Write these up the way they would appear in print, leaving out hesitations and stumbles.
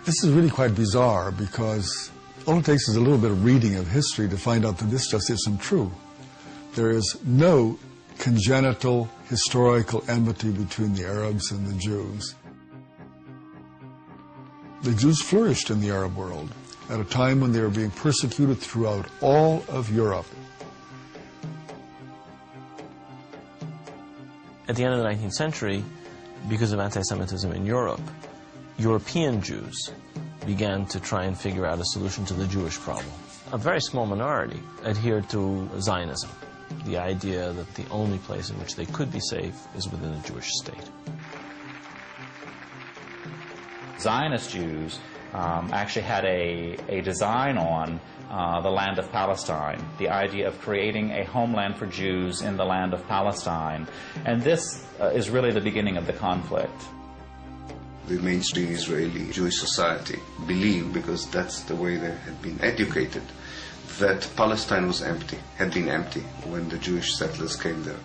This is really quite bizarre because all it takes is a little bit of reading of history to find out that this just isn't true. There is no congenital historical enmity between the Arabs and the Jews. The Jews flourished in the Arab world at a time when they were being persecuted throughout all of Europe. At the end of the 19th century, because of anti-Semitism in Europe, European Jews began to try and figure out a solution to the Jewish problem. A very small minority adhered to Zionism, the idea that the only place in which they could be safe is within a Jewish state. Zionist Jews actually had a design on the land of Palestine, the idea of creating a homeland for Jews in the land of Palestine. And this is really the beginning of the conflict. The mainstream Israeli Jewish society believed, because that's the way they had been educated, that Palestine was empty, had been empty when the Jewish settlers came there.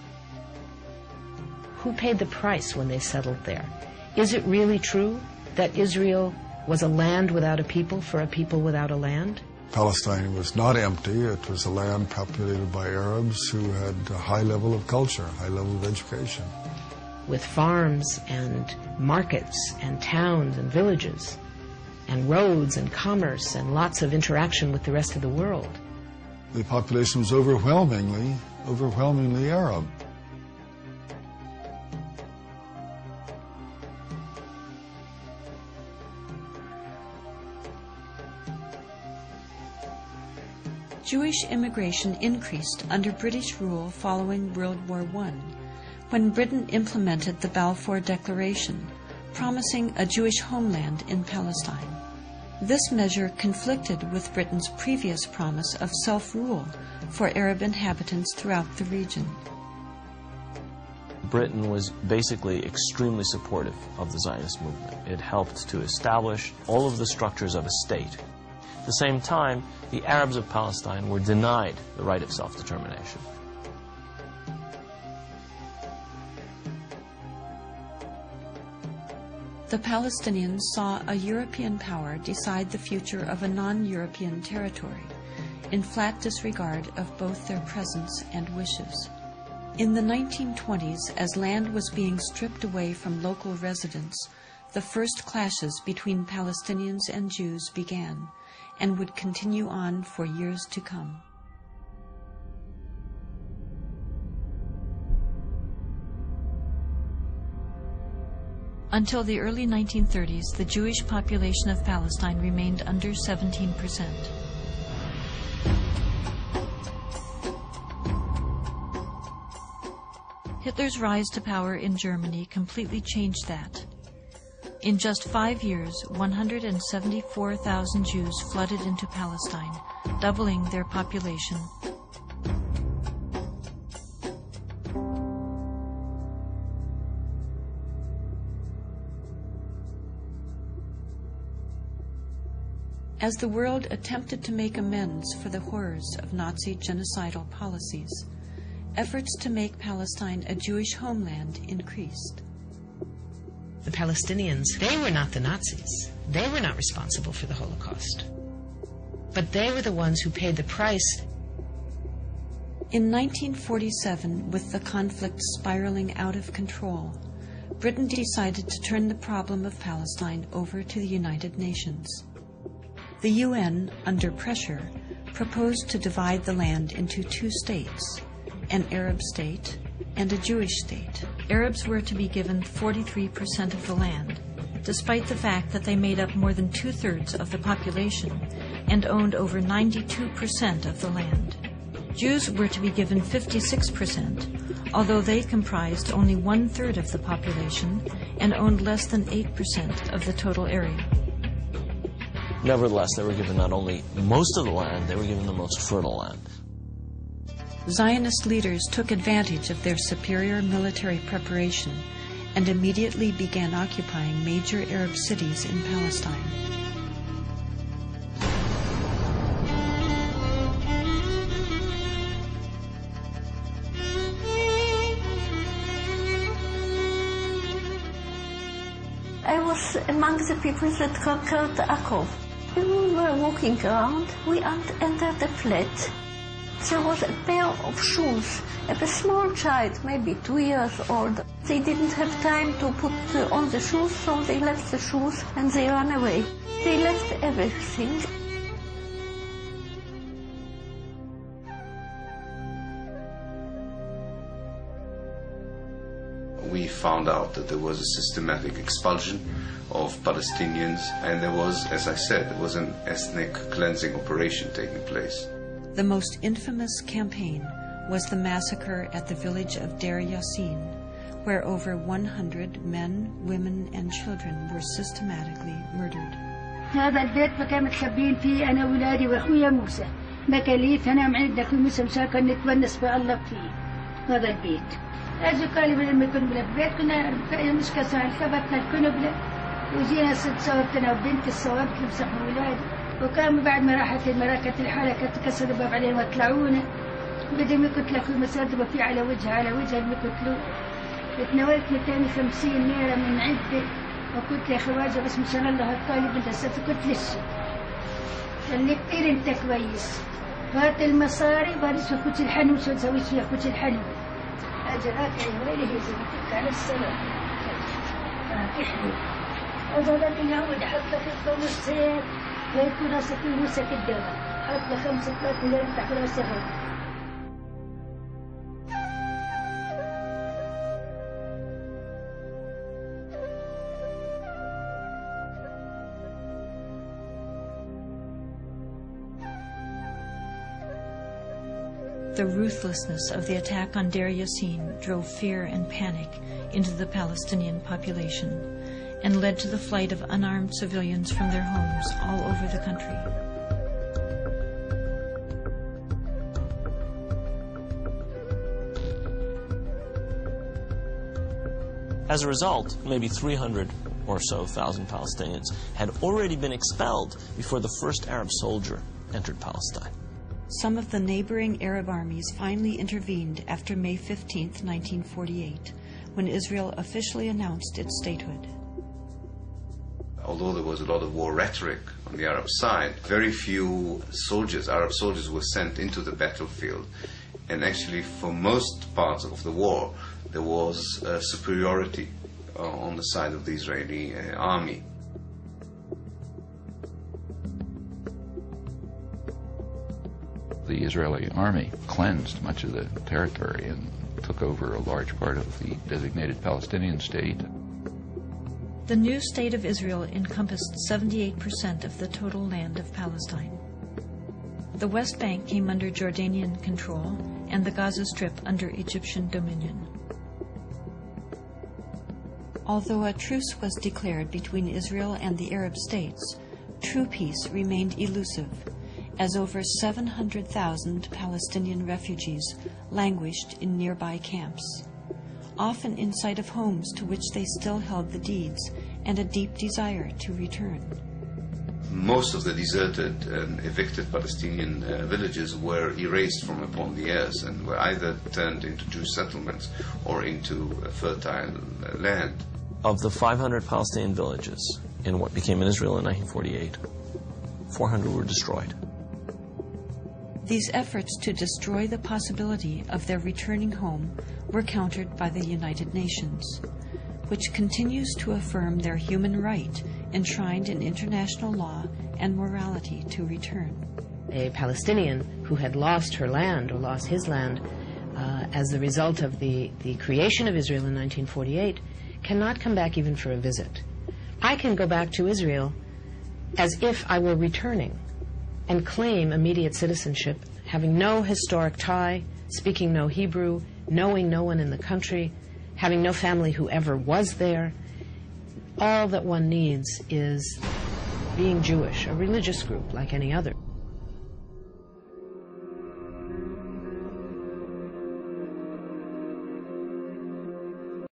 Who paid the price when they settled there? Is it really true that Israel was a land without a people for a people without a land? Palestine was not empty. It was a land populated by Arabs who had a high level of culture, a high level of education. With farms and markets and towns and villages and roads and commerce and lots of interaction with the rest of the world. The population was overwhelmingly Arab. Jewish immigration increased under British rule following World War I, when Britain implemented the Balfour Declaration, promising a Jewish homeland in Palestine. This measure conflicted with Britain's previous promise of self-rule for Arab inhabitants throughout the region. Britain was basically extremely supportive of the Zionist movement. It helped to establish all of the structures of a state. At the same time, the Arabs of Palestine were denied the right of self-determination. The Palestinians saw a European power decide the future of a non-European territory, in flat disregard of both their presence and wishes. In the 1920s, as land was being stripped away from local residents, the first clashes between Palestinians and Jews began, and would continue on for years to come. Until the early 1930s, the Jewish population of Palestine remained under 17%. Hitler's rise to power in Germany completely changed that. In just 5 years, 174,000 Jews flooded into Palestine, doubling their population. As the world attempted to make amends for the horrors of Nazi genocidal policies, efforts to make Palestine a Jewish homeland increased. The Palestinians, they were not the Nazis. They were not responsible for the Holocaust. But they were the ones who paid the price. In 1947, with the conflict spiraling out of control, Britain decided to turn the problem of Palestine over to the United Nations. The UN, under pressure, proposed to divide the land into 2 states, an Arab state and a Jewish state. Arabs were to be given 43% of the land, despite the fact that they made up more than 2/3 of the population and owned over 92% of the land. Jews were to be given 56%, although they comprised only 1/3 of the population and owned less than 8% of the total area. Nevertheless, they were given not only most of the land, they were given the most fertile land. Zionist leaders took advantage of their superior military preparation and immediately began occupying major Arab cities in Palestine. I was among the people that conquered Akov. When we were walking around, we entered a flat. There was a pair of shoes of a small child, maybe 2 years old. They didn't have time to put on the shoes, so they left the shoes and they ran away. They left everything. We found out that there was a systematic expulsion of Palestinians, and there was, as I said, there was an ethnic cleansing operation taking place. The most infamous campaign was the massacre at the village of Deir Yassin, where over 100 men, women, and children were systematically murdered. هذا البيت فكان متخبين فيه أنا وولادي وأخويا موسى. مكاليف هنا معندنا أخوي موسى مشاكل نتونس في الله فيه. هذا البيت. أجوا قالوا لما كنا بالبيت كنا مش كسر خبطنا الكنبلة وجينا صورتنا وبنت الصواب تمسح ولادي وكان بعد ما راحت المراكة الحالة كانت تكسر الباب عليهم وطلعونا بدهم يقتلوا أخوي مسادبة فيه على وجه اللي يقتلوه. اتناولت 250 ليرة من عدة وقلت يا خواجة بس مشان الله الطالب انت قلت لشي قال لي كتير انت كويس هات المصاري بارس وكوتش الحنو شو تسوي فيها كوتش الحنو اجراك يا ويلي هي زي على السلام احلو وظلت يعود حط لك الفلوس هيك ويكون راسك يمسك الدواء حط لك 5 ليرة تحت راسها. The ruthlessness of the attack on Deir Yassin drove fear and panic into the Palestinian population and led to the flight of unarmed civilians from their homes all over the country. As a result, maybe 300 or so thousand Palestinians had already been expelled before the first Arab soldier entered Palestine. Some of the neighboring Arab armies finally intervened after May 15, 1948, when Israel officially announced its statehood. Although there was a lot of war rhetoric on the Arab side, very few soldiers, Arab soldiers, were sent into the battlefield. And actually, for most parts of the war, there was superiority on the side of the Israeli army. The Israeli army cleansed much of the territory and took over a large part of the designated Palestinian state. The new state of Israel encompassed 78% of the total land of Palestine. The West Bank came under Jordanian control and the Gaza Strip under Egyptian dominion. Although a truce was declared between Israel and the Arab states, true peace remained elusive, as over 700,000 Palestinian refugees languished in nearby camps, often in sight of homes to which they still held the deeds and a deep desire to return. Most of the deserted and evicted Palestinian villages were erased from upon the earth and were either turned into Jewish settlements or into fertile land. Of the 500 Palestinian villages in what became Israel in 1948, 400 were destroyed. These efforts to destroy the possibility of their returning home were countered by the United Nations, which continues to affirm their human right enshrined in international law and morality to return. A Palestinian who had lost her land or lost his land as the result of the creation of Israel in 1948 cannot come back even for a visit. I can go back to Israel as if I were returning and claim immediate citizenship, having no historic tie, speaking no Hebrew, knowing no one in the country, having no family who ever was there. All that one needs is being Jewish, a religious group like any other.